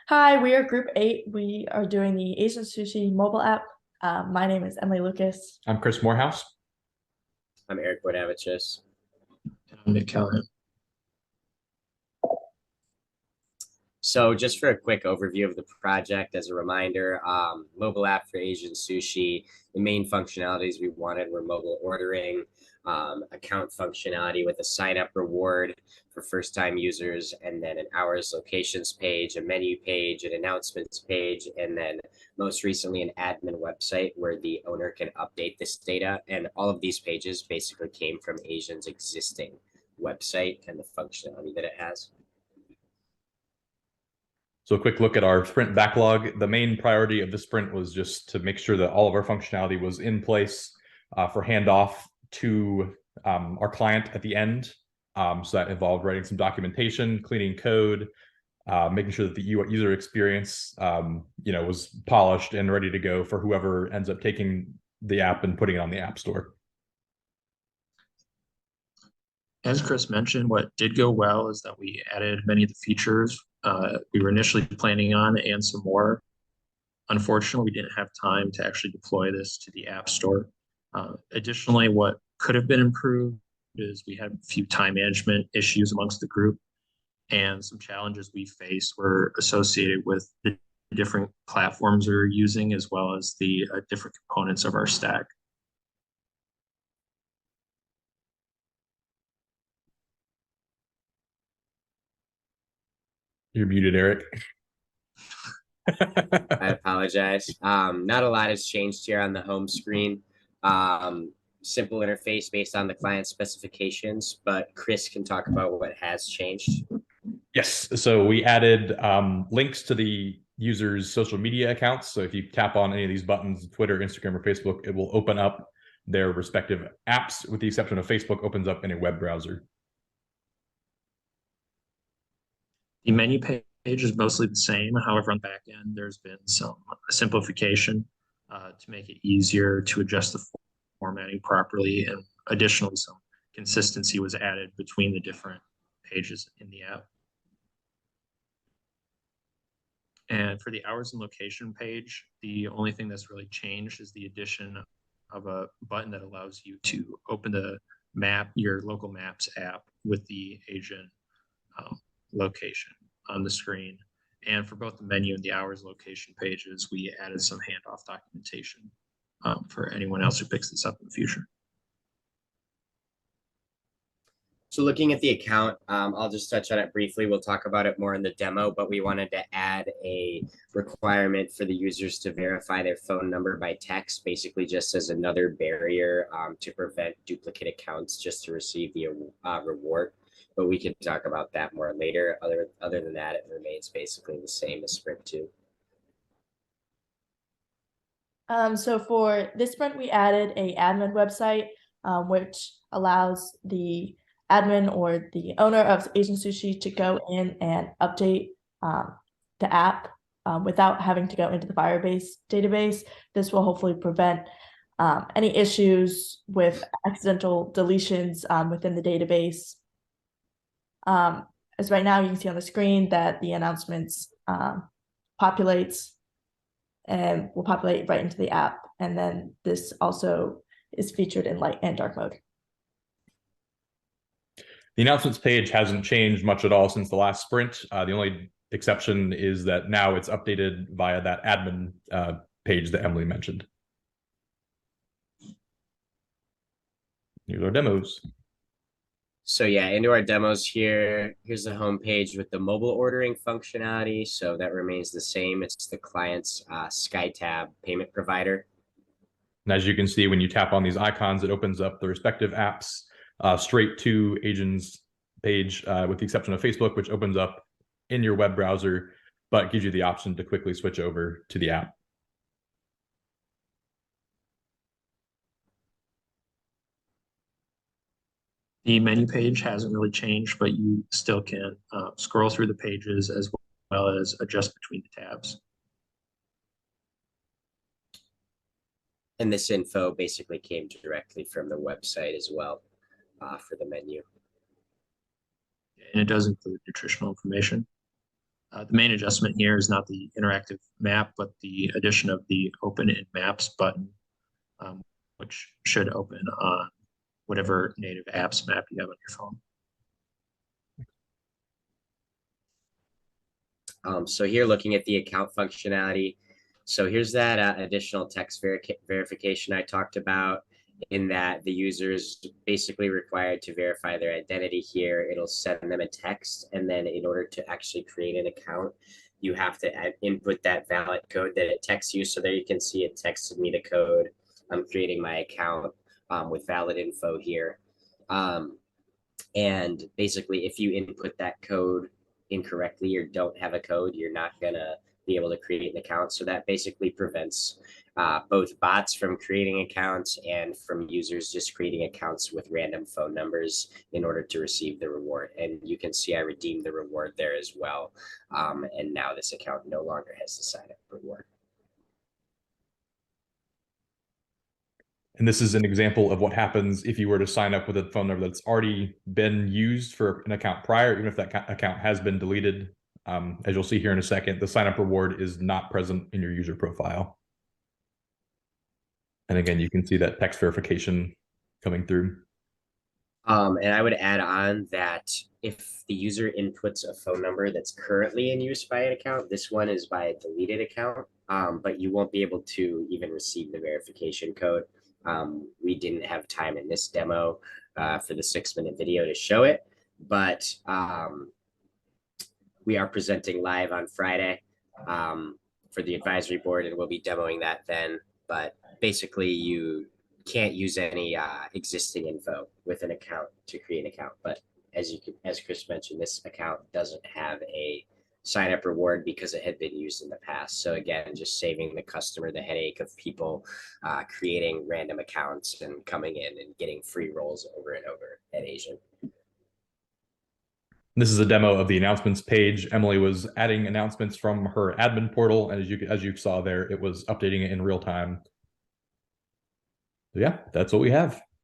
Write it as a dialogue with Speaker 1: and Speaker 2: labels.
Speaker 1: Hi, we are Group 8. We are doing the Asian Sushi mobile app. My name is Emily Lucas.
Speaker 2: I'm Chris Morehouse.
Speaker 3: I'm Eric Bodavichus.
Speaker 4: And I'm Nick Callahan.
Speaker 3: So just for a quick overview of the project, as a reminder, mobile app for Asian Sushi, the main functionalities we wanted were mobile ordering, account functionality with a sign-up reward for first-time users, and then an hours locations page, a menu page, an announcements page, and then most recently an admin website where the owner can update this data. And all of these pages basically came from Asian's existing website and the functionality that it has.
Speaker 2: So a quick look at our sprint backlog. The main priority of the sprint was just to make sure that all of our functionality was in place for handoff to our client at the end. So that involved writing some documentation, cleaning code, making sure that the user experience was polished and ready to go for whoever ends up taking the app and putting it on the App Store.
Speaker 4: As Chris mentioned, what did go well is that we added many of the features we were initially planning on and some more. Unfortunately, we didn't have time to actually deploy this to the App Store. Additionally, what could have been improved is we had a few time management issues amongst the group, and some challenges we faced were associated with the different platforms we were using, as well as the different components of our stack.
Speaker 2: You're muted, Eric.
Speaker 3: I apologize. Not a lot has changed here on the home screen. Simple interface based on the client specifications, but Chris can talk about what has changed.
Speaker 2: Yes, so we added links to the user's social media accounts. So if you tap on any of these buttons, Twitter, Instagram, or Facebook, it will open up their respective apps, with the exception of Facebook opens up in a web browser.
Speaker 4: The menu page is mostly the same. However, on the back end, there's been some simplification to make it easier to adjust the formatting properly. And additionally, some consistency was added between the different pages in the app. And for the hours and location page, the only thing that's really changed is the addition of a button that allows you to open the map, your local maps app, with the Asian location on the screen. And for both the menu and the hours location pages, we added some handoff documentation for anyone else who picks this up in the future.
Speaker 3: So looking at the account, I'll just touch on it briefly. We'll talk about it more in the demo, but we wanted to add a requirement for the users to verify their phone number by text, basically just as another barrier to prevent duplicate accounts just to receive the reward. But we can talk about that more later. Other than that, it remains basically the same as Sprint 2.
Speaker 1: So for this sprint, we added a admin website, which allows the admin or the owner of Asian Sushi to go in and update the app without having to go into the Firebase database. This will hopefully prevent any issues with accidental deletions within the database. As right now, you can see on the screen that the announcements populates and will populate right into the app. And then this also is featured in light and dark mode.
Speaker 2: The announcements page hasn't changed much at all since the last sprint. The only exception is that now it's updated via that admin page that Emily mentioned. Here's our demos.
Speaker 3: So yeah, into our demos here. Here's the home page with the mobile ordering functionality. So that remains the same. It's the client's SkyTab payment provider.
Speaker 2: And as you can see, when you tap on these icons, it opens up the respective apps straight to Asian's page, with the exception of Facebook, which opens up in your web browser, but gives you the option to quickly switch over to the app.
Speaker 4: The menu page hasn't really changed, but you still can scroll through the pages as well as adjust between the tabs.
Speaker 3: And this info basically came directly from the website as well for the menu.
Speaker 4: And it does include nutritional information. The main adjustment here is not the interactive map, but the addition of the Open in Maps button, which should open on whatever native apps map you have on your phone.
Speaker 3: So here, looking at the account functionality. So here's that additional text verification I talked about, in that the user is basically required to verify their identity here. It'll send them a text, and then in order to actually create an account, you have to input that valid code that it texts you. So there you can see it texted me the code. I'm creating my account with valid info here. And basically, if you input that code incorrectly or don't have a code, you're not gonna be able to create an account. So that basically prevents both bots from creating accounts and from users just creating accounts with random phone numbers in order to receive the reward. And you can see I redeemed the reward there as well. And now this account no longer has the sign up reward.
Speaker 2: And this is an example of what happens if you were to sign up with a phone number that's already been used for an account prior, even if that account has been deleted. As you'll see here in a second, the sign up reward is not present in your user profile. And again, you can see that text verification coming through.
Speaker 3: And I would add on that if the user inputs a phone number that's currently in use by an account, this one is by a deleted account, but you won't be able to even receive the verification code. We didn't have time in this demo for the 6-minute video to show it, but we are presenting live on Friday for the advisory board, and we'll be demoing that then. But basically, you can't use any existing info with an account to create an account. But as Chris mentioned, this account doesn't have a sign up reward because it had been used in the past. So again, just saving the customer the headache of people creating random accounts and coming in and getting free rolls over and over at Asian.
Speaker 2: This is a demo of the announcements page. Emily was adding announcements from her admin portal, and as you saw there, it was updating it in real time. So yeah, that's what we have.